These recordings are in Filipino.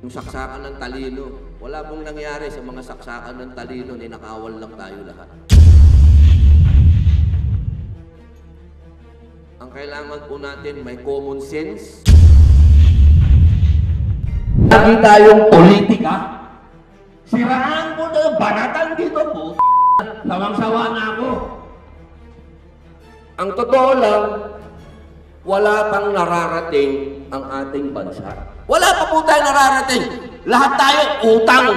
Yung saksakan ng talino. Wala pong nangyari sa mga saksakan ng talino, ninakawal lang tayo lahat. Ang kailangan po natin, may common sense. Lagi tayong politika. Siraan mo na, banatan dito po. Sawang-sawa na ako. Ang totoo lang, wala pang nararating ang ating bansa. Wala pa po tayo nararating. Lahat tayo utang.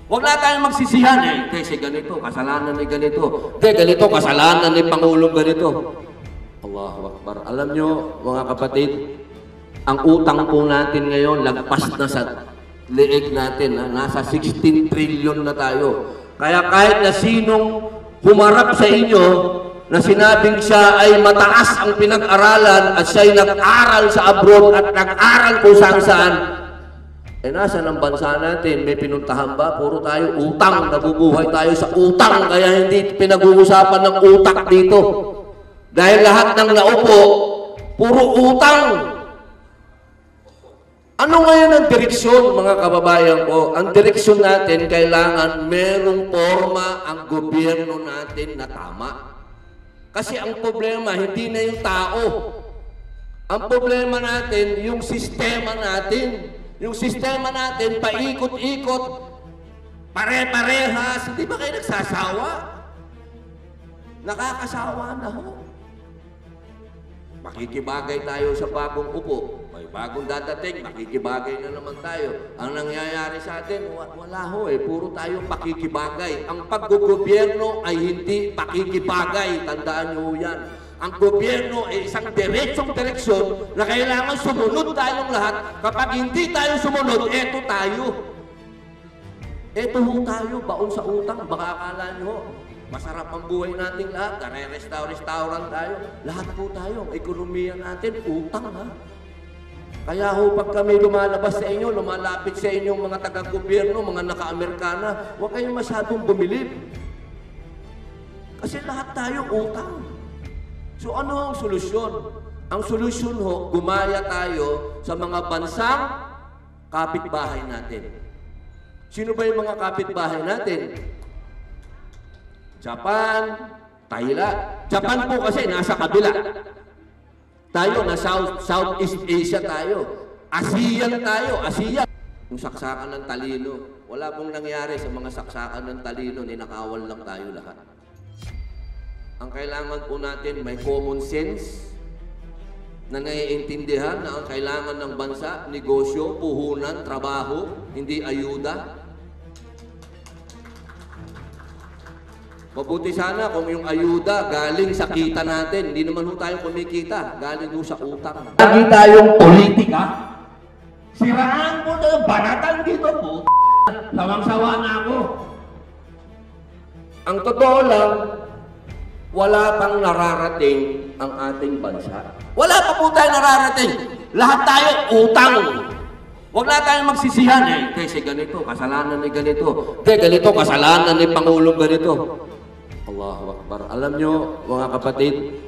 Huwag na tayong magsisihan kasi ganito, kasalanan ni ganito. Ganito, kasalanan ni Pangulong ganito. Allahu Akbar. Alam nyo, mga kapatid, ang utang po natin ngayon, lagpas na sa leeg natin. Nasa 16 trillion na tayo. Kaya kahit na sinong humarap sa inyo, na sinabing siya ay mataas ang pinag-aralan at siya ay nag-aral sa abroad at nag-aral kung saan-saan, nasa ng bansa natin, may pinuntahan ba? Puro tayo utang, nabubuhay tayo sa utang, kaya hindi pinag-uusapan ng utak dito. Dahil lahat ng naupo, puro utang. Ano ngayon ang direksyon, mga kababayan ko? Ang direksyon natin, kailangan merong forma ang gobyerno natin na tama. Kasi ang problema, hindi na yung tao. Ang problema natin, yung sistema natin. Yung sistema natin, paikot-ikot, pare-parehas. Hindi ba kayo nagsasawa? Nakakasawa na ho. Makikibagay tayo sa bagong upo. May bagong dadating, makikibagay na naman tayo. Ang nangyayari sa atin, wala ho puro tayo pakikibagay. Ang paggogobyerno ay hindi pakikibagay. Tandaan nyo yan. Ang gobyerno ay isang diretsong direksyon na kailangan sumunod tayong lahat. Kapag hindi tayo sumunod, eto tayo. Eto ho tayo, baon sa utang. Baka akala nyo, masarap ang buhay nating lahat. Restaurant tayo. Lahat po tayo. Ekonomiya natin, utang ha. Kaya ho, pag kami lumalabas sa inyo, lumalapit sa inyong mga taga-gobyerno, mga naka-Amerikana, huwag kayong masyadong bumilib. Kasi lahat tayo utang. So ano ang solusyon? Ang solusyon ho, gumaya tayo sa mga bansang kapitbahay natin. Sino ba yung mga kapitbahay natin? Japan, Thailand. Japan po kasi nasa kabila. Tayo, na Southeast Asia tayo. ASEAN tayo, ASEAN. Yung saksakan ng talino, wala pong nangyari sa mga saksakan ng talino, ninakawal lang tayo lahat. Ang kailangan po natin, may common sense, na naiintindihan na ang kailangan ng bansa, negosyo, puhunan, trabaho, hindi ayuda. Mabuti sana kung yung ayuda galing sa kita natin. Hindi naman ho tayo kumikita. Galing ho sa utang. Lagi tayong politika. Siraan mo na, banatan dito po. Sawang-sawa na ako. Ang totoo lang, wala pang nararating ang ating bansa. Wala pa po tayo nararating. Lahat tayo utang. Huwag na tayong magsisihan kasi ganito, kasalanan ni ganito. Ganito, kasalanan ni Pangulong ganito. Allahu Akbar. Alam nyo, mga kapatid,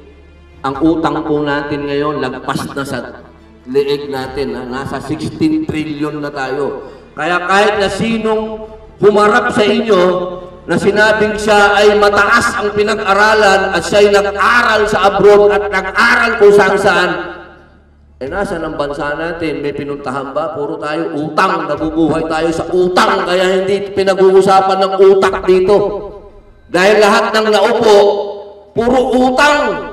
ang utang po natin ngayon, lagpas na sa leeg natin. Nasa 16 trillion na tayo. Kaya kahit na sinong humarap sa inyo, na sinabing siya ay mataas ang pinag-aralan at siya ay nag-aral sa abroad at nag-aral kung saan-saan, nasa ng bansa natin, may pinuntahan ba? Puro tayo utang, nabubuhay tayo sa utang, kaya hindi pinag-uusapan ng utak dito. Dahil lahat ng naupo, puro utang.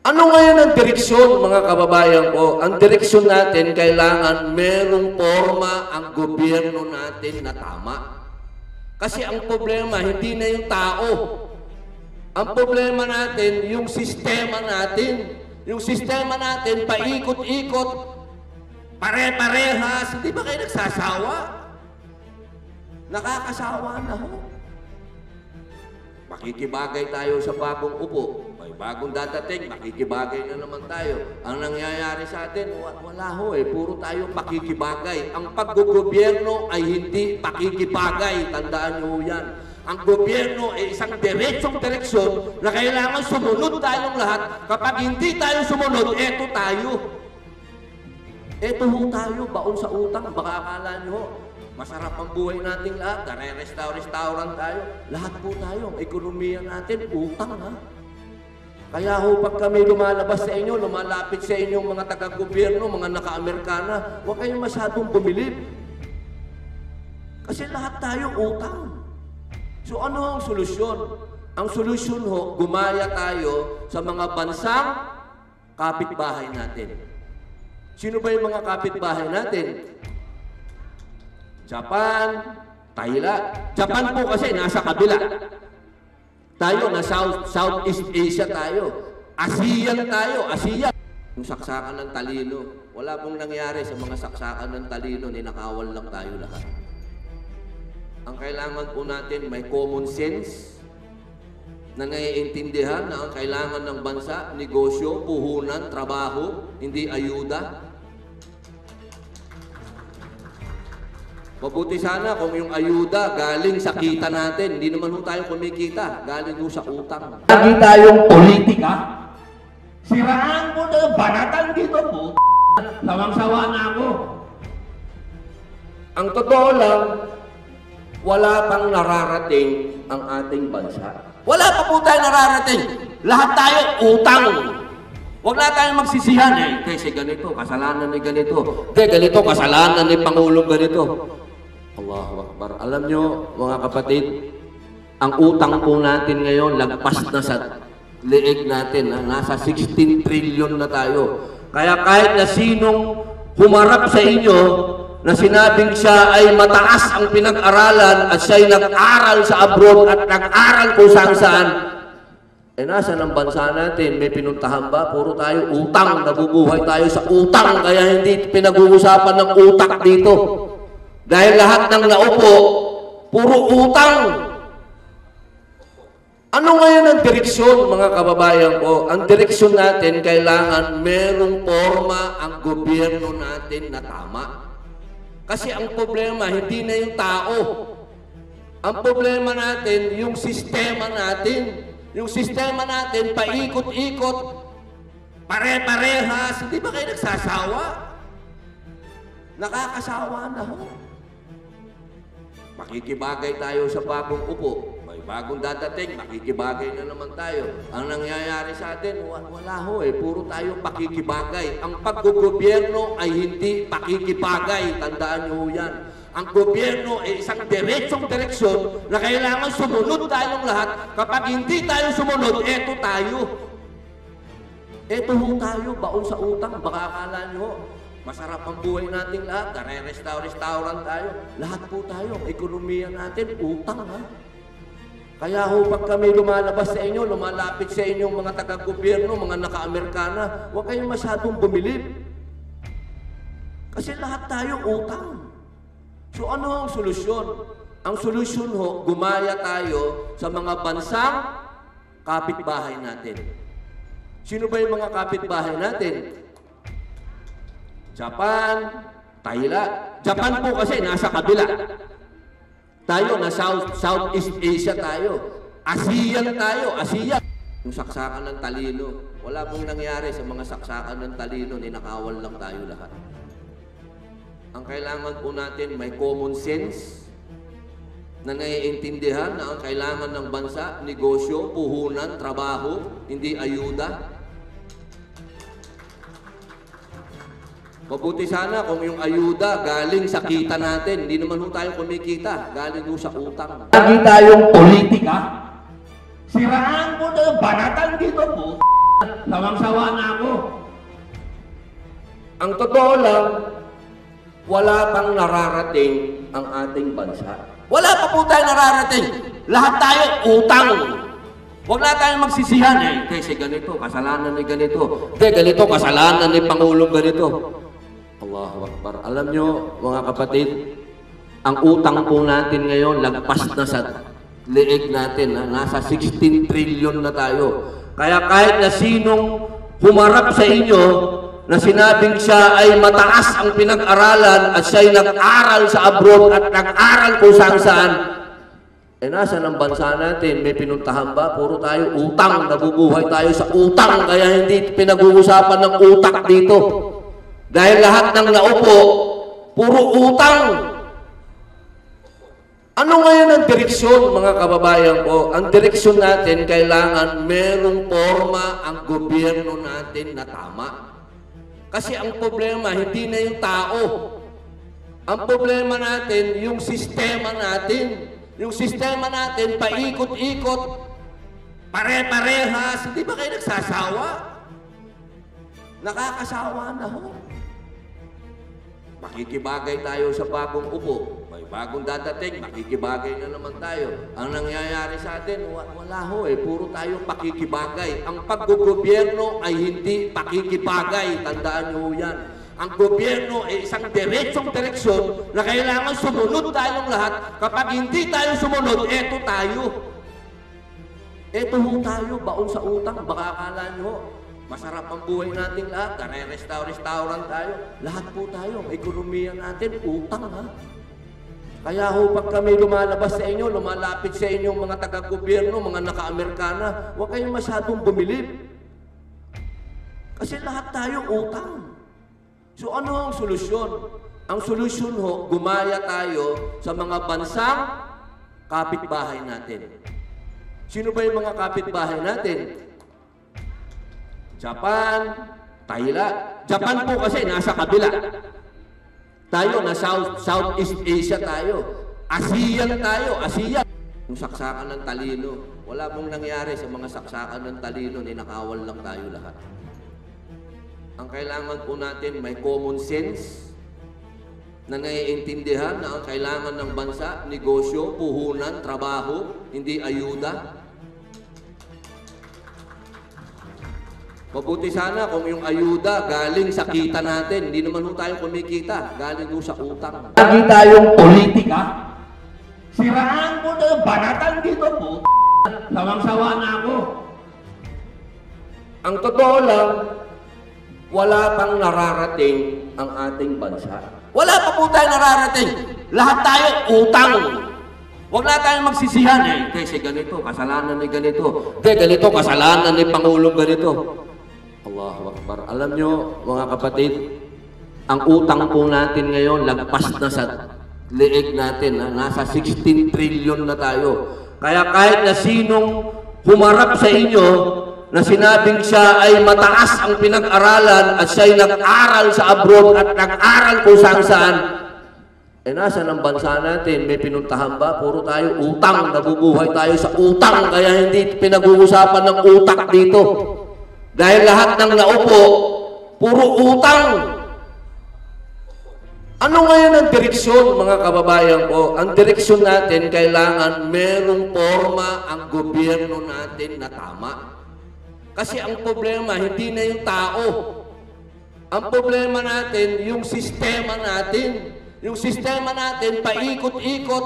Ano ngayon ang direksyon, mga kababayan ko? Ang direksyon natin, kailangan merong forma ang gobyerno natin na tama. Kasi ang problema, hindi na yung tao. Ang problema natin, yung sistema natin. Yung sistema natin, paikot-ikot, pare-parehas. Hindi ba kayo nagsasawa? Nakakasawa na ho. Makikibagay tayo sa bagong upo. May bagong dadating, makikibagay na naman tayo. Ang nangyayari sa atin, wala ho puro tayo pakikibagay. Ang paggogobyerno ay hindi pakikibagay. Tandaan nyo yan. Ang gobyerno ay isang diretsong direksyon na kailangan sumunod tayong lahat. Kapag hindi tayo sumunod, eto tayo. Eto ho tayo, baon sa utang. Baka akala nyo ho, masarap ang buhay nating lahat. Nare-restaurant tayo. Lahat po tayo, ang ekonomiya natin, utang ha. Kaya ho, pag kami lumalabas sa inyo, lumalapit sa inyong mga taga-gobyerno, mga naka-Amerikana, huwag kayong masyadong bumilib. Kasi lahat tayo utang. So ano ang solusyon? Ang solusyon ho, gumaya tayo sa mga bansang kapitbahay natin. Sino ba yung mga kapitbahay natin? Japan, Thailand. Japan po kasi nasa kabila. Tayo na Southeast Asia tayo. ASEAN tayo, ASEAN. Yung saksakan ng talino. Wala pong nangyari sa mga saksakan ng talino, ninakawal lang tayo lahat. Ang kailangan po natin may common sense, na naiintindihan na ang kailangan ng bansa, negosyo, puhunan, trabaho, hindi ayuda. Mabuti sana kung yung ayuda galing sa kita natin. Hindi naman ho tayo kumikita, galing ho sa utang. Lagi tayong politika. Siraan mo na, banatan dito po. Sawang-sawa na ako. Ang totoo lang, wala pang nararating ang ating bansa. Wala pa po tayo nararating. Lahat tayo utang. Huwag na tayong magsisihan kasi ganito, kasalanan ni ganito. Ganito, kasalanan ni Pangulong ganito. Allahu Akbar. Alam nyo, mga kapatid, ang utang po natin ngayon, lagpas na sa leeg natin. Nasa 16 trillion na tayo. Kaya kahit na sinong humarap sa inyo, na sinabing siya ay mataas ang pinag-aralan at siya'y nag-aral sa abroad at nag-aral kung saan-saan, nasa ng bansa natin, may pinuntahan ba? Puro tayo utang, nabubuhay tayo sa utang, kaya hindi pinag-uusapan ng utak dito. Dahil lahat ng naupo, puro utang. Ano ngayon ang direksyon, mga kababayan ko? Ang direksyon natin, kailangan merong forma ang gobyerno natin na tama. Kasi ang problema, hindi na yung tao. Ang problema natin, yung sistema natin. Yung sistema natin, paikot-ikot, pare-parehas. Hindi ba kayo nagsasawa? Nakakasawa na ho. Makikibagay tayo sa bagong upo. May bagong dadating, makikibagay na naman tayo. Ang nangyayari sa atin, wala ho puro tayo pakikibagay. Ang paggogobyerno ay hindi pakikibagay. Tandaan niyo yan. Ang gobyerno ay isang direksyon na kailangan sumunod tayong lahat. Kapag hindi tayo sumunod, eto tayo. Eto ho tayo, baon sa utang. Baka akala niyo ho, masarap ang buhay nating lahat. Nare-restaurant tayo. Lahat po tayo, ekonomiya natin, utang ha. Kaya ho, pag kami lumalabas sa inyo, lumalapit sa inyong mga taga-gobyerno, mga naka-Amerikana, huwag kayong masyadong bumilib. Kasi lahat tayo utang. So ano ang solusyon? Ang solusyon ho, gumaya tayo sa mga bansang kapitbahay natin. Sino ba yung mga kapitbahay natin? Japan, Thailand. Japan po kasi nasa kabila. Tayo na Southeast Asia tayo. ASEAN tayo, ASEAN. Yung saksakan ng talino. Wala pong nangyari sa mga saksakan ng talino, ninakawal lang tayo lahat. Ang kailangan po natin may common sense, na naiintindihan na ang kailangan ng bansa, negosyo, puhunan, trabaho, hindi ayuda. Mabuti sana kung yung ayuda galing sa kita natin. Hindi naman ho tayo kumikita, galing ho sa utang. Lagi tayong politika. Siraan mo na, banatan dito po. Sawang-sawa na ako. Ang totoo lang, wala pang nararating ang ating bansa. Wala pa po tayo nararating. Lahat tayo utang. Huwag na tayong magsisihan kasi ganito, kasalanan ni ganito. Ganito, kasalanan ni Pangulong ganito. Allahu Akbar. Alam nyo, mga kapatid, ang utang po natin ngayon, lagpas na sa leeg natin. Nasa 16 trillion na tayo. Kaya kahit na sinong humarap sa inyo, na sinabing siya ay mataas ang pinag-aralan at siya'y nag-aral sa abroad at nag-aral kung saan-saan, nasa ng bansa natin, may pinuntahan ba? Puro tayo utang, nabubuhay tayo sa utang, kaya hindi pinag-uusapan ng utak dito. Dahil lahat ng naupo, puro utang. Ano ngayon ang direksyon, mga kababayan ko? Ang direksyon natin, kailangan merong forma ang gobyerno natin na tama. Kasi ang problema, hindi na yung tao. Ang problema natin, yung sistema natin. Yung sistema natin, paikot-ikot, pare-parehas. Hindi ba kayo nagsasawa? Nakakasawa na ho. Makikibagay tayo sa bagong upo. May bagong dadating, makikibagay na naman tayo. Ang nangyayari sa atin, wala ho eh. Puro tayo pakikibagay. Ang paggogobyerno ay hindi pakikibagay. Tandaan nyo yan. Ang gobyerno ay isang direksyon na kailangan sumunod tayong lahat. Kapag hindi tayo sumunod, eto tayo. Eto ho tayo, baon sa utang. Baka akala nyo, masarap ang buhay nating lahat. Restaurant tayo. Lahat po tayo. Ekonomiya natin, utang ha. Kaya ho, pag kami lumalabas sa inyo, lumalapit sa inyong mga taga-gobyerno, mga naka-Amerikana, huwag kayong masyadong bumilib. Kasi lahat tayo utang. So ano ang solusyon? Ang solusyon ho, gumaya tayo sa mga bansang kapitbahay natin. Sino ba yung mga kapitbahay natin? Japan, Thailand. Japan po kasi nasa kabila. Tayo na Southeast Asia tayo. ASEAN tayo, ASEAN. Yung saksakan ng talino. Wala pong nangyari sa mga saksakan ng talino, ninakawal lang tayo lahat. Ang kailangan po natin may common sense na naiintindihan na ang kailangan ng bansa, negosyo, puhunan, trabaho, hindi ayuda. Mabuti sana kung yung ayuda galing sa kita natin. Hindi naman po tayo kumikita. Galing po sa utang. Lagi tayong politika. Siraan mo na, banatan dito po. Sawang-sawa na ako. Ang totoo lang, wala pang nararating ang ating bansa. Wala pa po tayo nararating. Lahat tayo utang. Huwag na tayong magsisihan eh. Kasi ganito, kasalanan ni ganito. Ganito, kasalanan ni Pangulong ganito. Allahu Akbar. Alam nyo, mga kapatid, ang utang po natin ngayon, lagpas na sa leeg natin. Nasa 16 trillion na tayo. Kaya kahit na sinong humarap sa inyo, na sinabing siya ay mataas ang pinag-aralan at siya'y nag-aral sa abroad at nag-aral kung saan-saan, eh nasa ng bansa natin, may pinuntahan ba? Puro tayo utang, nabubuhay tayo sa utang, kaya hindi pinag-uusapan ng utak dito. Dahil lahat ng naupo, puro utang. Ano ngayon ang direksyon, mga kababayan ko? Ang direksyon natin, kailangan merong forma ang gobyerno natin na tama. Kasi ang problema, hindi na yung tao. Ang problema natin, yung sistema natin. Yung sistema natin, paikot-ikot,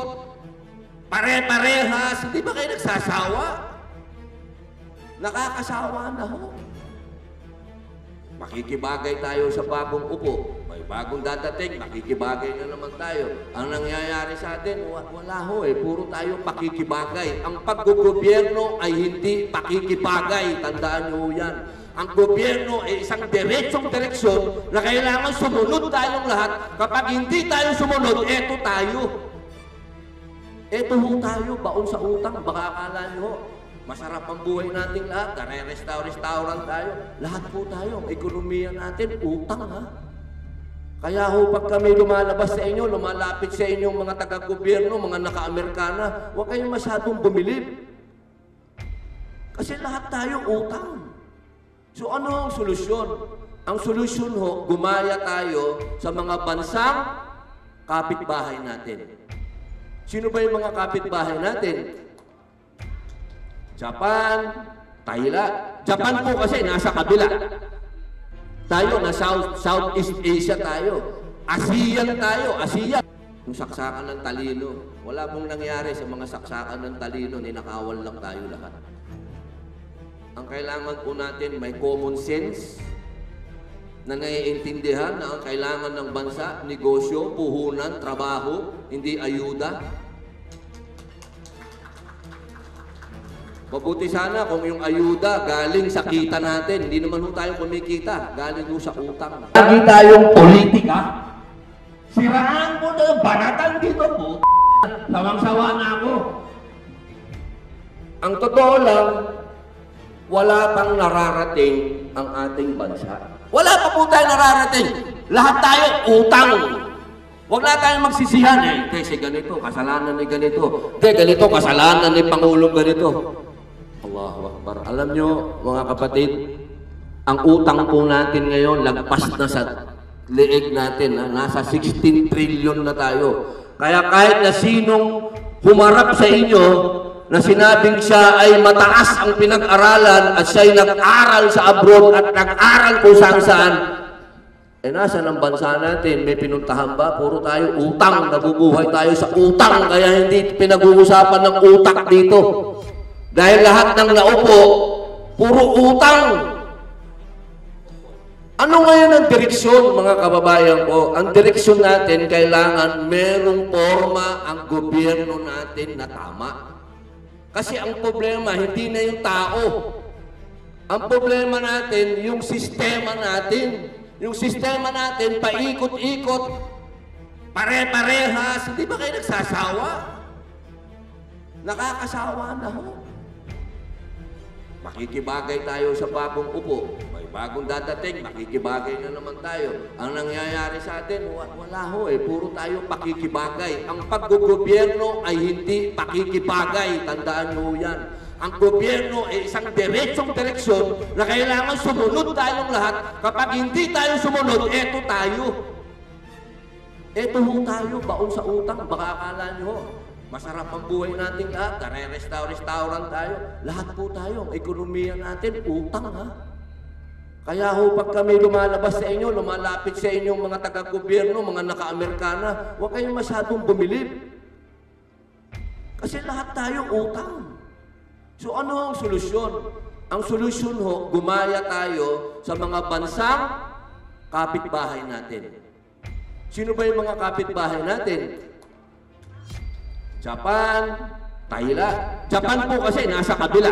pare-parehas. Hindi ba kayo nagsasawa? Nakakasawa na ho. Makikibagay tayo sa bagong upo. May bagong dadating, makikibagay na naman tayo. Ang nangyayari sa atin, wala ho eh. Puro tayo pakikibagay. Ang paggogobyerno ay hindi pakikibagay. Tandaan nyo yan. Ang gobyerno ay isang direksyon na kailangan sumunod tayong lahat. Kapag hindi tayo sumunod, eto tayo. Eto ho tayo, baon sa utang. Baka akala nyo, masarap ang buhay nating lahat. Restaurant tayo. Lahat po tayo. Ekonomiya natin, utang ha. Kaya ho, pag kami lumalabas sa inyo, lumalapit sa inyong mga taga-gobyerno, mga naka-Amerikana, huwag kayong masyadong bumilib. Kasi lahat tayo utang. So ano ang solusyon? Ang solusyon ho, gumaya tayo sa mga bansang kapitbahay natin. Sino ba yung mga kapitbahay natin? Japan, Thailand. Japan po kasi nasa kabila. Tayo na Southeast Asia tayo. ASEAN tayo, ASEAN. Yung saksakan ng talino. Wala pong nangyari sa mga saksakan ng talino, ninakawal lang tayo lahat. Ang kailangan po natin may common sense na naiintindihan na ang kailangan ng bansa, negosyo, puhunan, trabaho, hindi ayuda. Mabuti sana kung yung ayuda galing sa kita natin. Hindi naman ho tayo kumikita. Galing ho sa utang. Lagi tayong politika. Siraan mo na yung banatan dito po. Sawang-sawa na ako. Ang totoo lang, wala pang nararating ang ating bansa. Wala pa po tayo nararating. Lahat tayo utang. Huwag na tayong magsisihan. Kasi ganito, kasalanan ni ganito. Ganito, kasalanan ni Pangulong ganito. Allahu Akbar. Alam nyo, mga kapatid, ang utang po natin ngayon, lagpas na sa leeg natin. Nasa 16 trillion na tayo. Kaya kahit na sinong humarap sa inyo, na sinabing siya ay mataas ang pinag-aralan at siya'y nag-aral sa abroad at nag-aral kung saan-saan, nasa ng bansa natin, may pinuntahan ba? Puro tayo utang, nabubuhay tayo sa utang, kaya hindi pinag-uusapan ng utak dito. Dahil lahat ng naupo, puro utang. Ano ngayon ang direksyon, mga kababayan ko? Ang direksyon natin, kailangan merong forma ang gobyerno natin na tama. Kasi ang problema, hindi na yung tao. Ang problema natin, yung sistema natin. Yung sistema natin, paikot-ikot, pare-parehas. Hindi ba kayo nagsasawa? Nakakasawa na ho. Makikibagay tayo sa bagong upo. May bagong dadating, makikibagay na naman tayo. Ang nangyayari sa atin, wala ho puro tayo pakikibagay. Ang paggogobyerno ay hindi pakikibagay. Tandaan nyo yan. Ang gobyerno ay isang direksyon na kailangan sumunod tayong lahat. Kapag hindi tayo sumunod, eto tayo. Eto ho tayo, baon sa utang. Baka akala nyo, masarap ang buhay natin lahat. Restaurant tayo. Lahat po tayo. Ang ekonomiya natin, utang ha. Kaya ho, pag kami lumalabas sa inyo, lumalapit sa inyong mga taga-gobyerno, mga naka-Amerikana, huwag kayong masyadong bumilib. Kasi lahat tayo utang. So ano ang solusyon? Ang solusyon ho, gumaya tayo sa mga bansang kapitbahay natin. Sino ba yung mga kapitbahay natin? Japan, Thailand. Japan po kasi nasa kabila.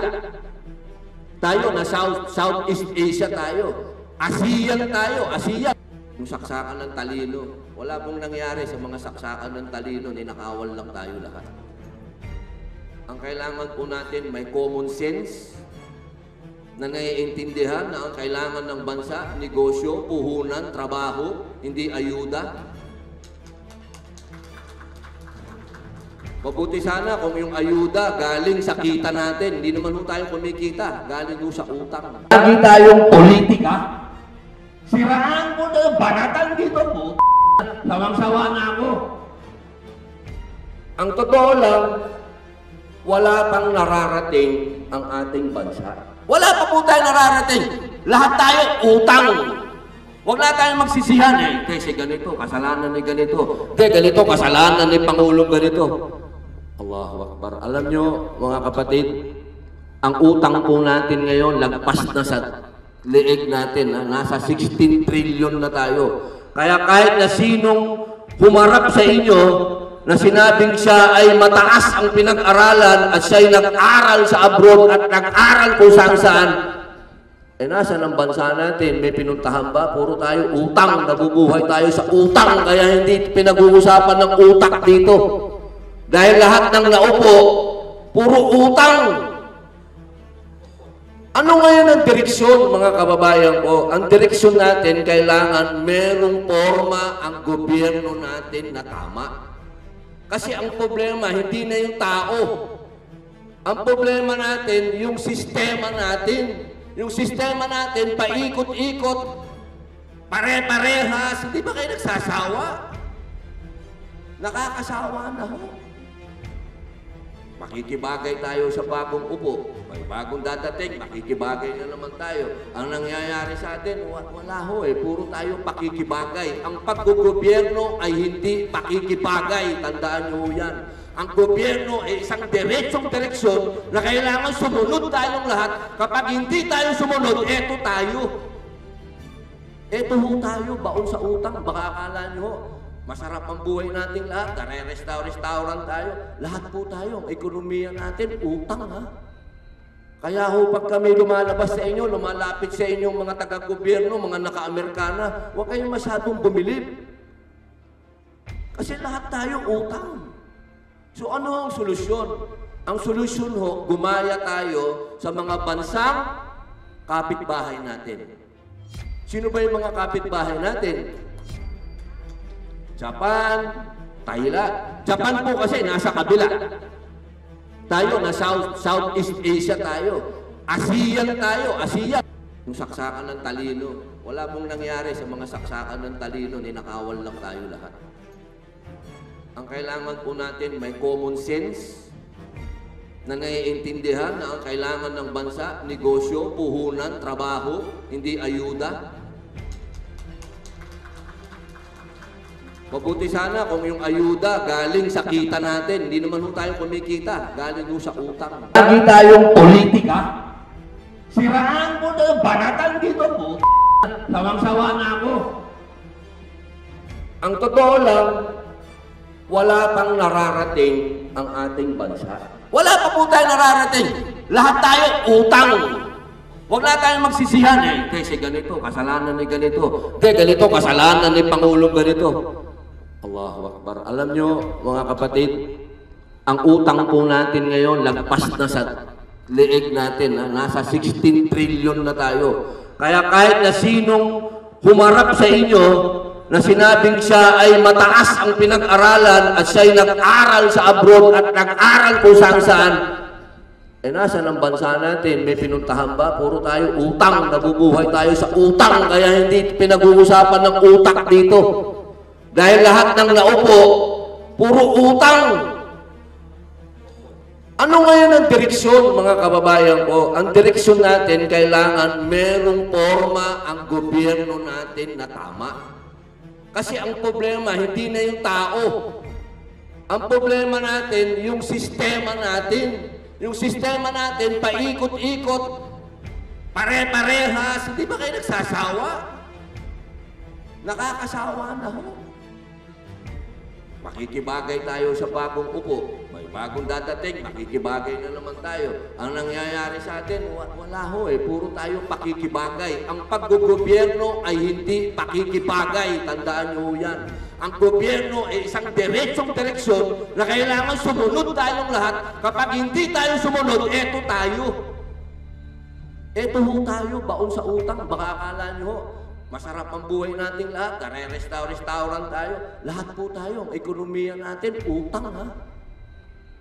Tayo na Southeast Asia tayo. ASEAN tayo, ASEAN. Yung saksakan ng talino. Wala pong nangyari sa mga saksakan ng talino, ninakawal lang tayo lahat. Ang kailangan po natin may common sense na naiintindihan na ang kailangan ng bansa, negosyo, puhunan, trabaho, hindi ayuda. Mabuti sana kung yung ayuda galing sa kita natin. Hindi naman ho tayo kumikita. Galing ho sa utang. Lagi tayong politika. Siraan mo na yung banatan dito po. Sawang-sawa na ako. Ang totoo lang, wala pang nararating ang ating bansa. Wala pa po tayo nararating. Lahat tayo utang. Huwag na tayong magsisihan. Kasi ganito, kasalanan ni ganito. Ganito, kasalanan ni Pangulong ganito. Allahu Akbar. Alam nyo, mga kapatid, ang utang po natin ngayon, lagpas na sa leeg natin. Nasa 16 trillion na tayo. Kaya kahit na sinong humarap sa inyo, na sinabing siya ay mataas ang pinag-aralan at siya'y nag-aral sa abroad at nag-aral kung saan-saan, nasa ng bansa natin, may pinuntahan ba? Puro tayo utang, nabubuhay tayo sa utang, kaya hindi pinag-uusapan ng utak dito. Dahil lahat ng naupo, puro utang. Ano ngayon ang direksyon, mga kababayan ko? Ang direksyon natin, kailangan merong forma ang gobyerno natin na tama. Kasi ang problema, hindi na yung tao. Ang problema natin, yung sistema natin. Yung sistema natin, paikot-ikot, pare-parehas. Hindi ba kayo nagsasawa? Nakakasawa na ho. Makikibagay tayo sa bagong upo. May bagong dadating, makikibagay na naman tayo. Ang nangyayari sa atin, wala ho puro tayo pakikibagay. Ang paggogobyerno ay hindi pakikibagay. Tandaan nyo yan. Ang gobyerno ay isang direksyon na kailangan sumunod tayong lahat. Kapag hindi tayo sumunod, eto tayo. Eto ho tayo, baon sa utang. Baka akala nyo, masarap ang buhay natin lahat. Restaurant tayo. Lahat po tayo. Ang ekonomiya natin, utang ha. Kaya ho, pag kami lumalabas sa inyo, lumalapit sa inyong mga taga-gobyerno, mga naka-Amerikana, huwag kayong masyadong bumilib. Kasi lahat tayo utang. So ano ang solusyon? Ang solusyon ho, gumaya tayo sa mga bansang kapitbahay natin. Sino ba yung mga kapitbahay natin? Japan, Thailand. Japan po kasi nasa kabila. Tayo na Southeast Asia tayo. ASEAN tayo, ASEAN. Yung saksakan ng talino. Wala pong nangyari sa mga saksakan ng talino, ninakawal lang tayo lahat. Ang kailangan po natin may common sense na naiintindihan na ang kailangan ng bansa, negosyo, puhunan, trabaho, hindi ayuda. Mabuti sana kung yung ayuda galing sa kita natin. Hindi naman ho tayo kumikita. Galing ho sa utang. Lagi tayong politika. Siraan mo na banatan dito po. Sawang-sawa na ako. Ang totoo lang, wala pang nararating ang ating bansa. Wala pa po tayo nararating. Lahat tayo utang. Huwag na tayong magsisihan kasi ganito, kasalanan ni ganito. Ganito, kasalanan ni Pangulong ganito. Allahu Akbar. Alam nyo, mga kapatid, ang utang po natin ngayon, lagpas na sa leeg natin. Nasa 16 trillion na tayo. Kaya kahit na sinong humarap sa inyo, na sinabing siya ay mataas ang pinag-aralan at siya'y nag-aral sa abroad at nag-aral kung saan-saan, nasa ng bansa natin, may pinuntahan ba? Puro tayo utang, nabubuhay tayo sa utang, kaya hindi pinag-uusapan ng utak dito. Dahil lahat ng naupo, puro utang. Ano ngayon ang direksyon, mga kababayan ko? Ang direksyon natin, kailangan merong forma ang gobyerno natin na tama. Kasi ang problema, hindi na yung tao. Ang problema natin, yung sistema natin. Yung sistema natin, paikot-ikot, pare-parehas. Hindi ba kayo nagsasawa? Nakakasawa na ho. Makikibagay tayo sa bagong upo. May bagong dadating, makikibagay na naman tayo. Ang nangyayari sa atin, wala ho puro tayo pakikibagay. Ang paggogobyerno ay hindi pakikibagay. Tandaan nyo yan. Ang gobyerno ay isang direksyon na kailangan sumunod tayong lahat. Kapag hindi tayo sumunod, eto tayo. Eto ho tayo, baon sa utang. Baka akala nyo, masarap ang buhay nating lahat. Restaurant tayo. Lahat po tayo. Ang ekonomiya natin, utang ha.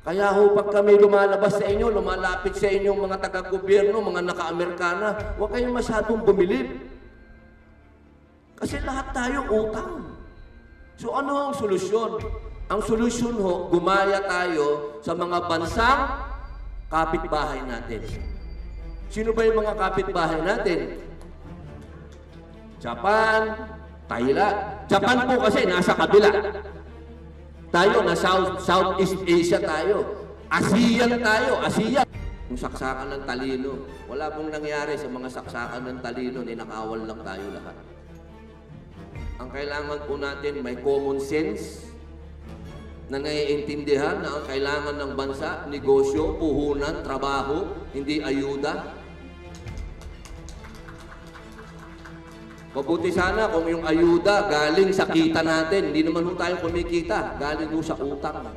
Kaya ho, pag kami lumalabas sa inyo, lumalapit sa inyong mga taga-gobyerno, mga naka-Amerikana, huwag kayong masyadong bumilib. Kasi lahat tayo utang. So ano ang solusyon? Ang solusyon ho, gumaya tayo sa mga bansang kapitbahay natin. Sino ba yung mga kapitbahay natin? Japan, Thailand. Japan po kasi nasa kabila. Tayo na Southeast Asia tayo. ASEAN tayo, ASEAN. Yung saksakan ng talino. Wala pong nangyari sa mga saksakan ng talino, ninakawal lang tayo lahat. Ang kailangan po natin may common sense na naiintindihan na ang kailangan ng bansa, negosyo, puhunan, trabaho, hindi ayuda. Mabuti sana kung yung ayuda galing sa kita natin. Hindi naman ho tayo kumikita. Galing ho sa utang.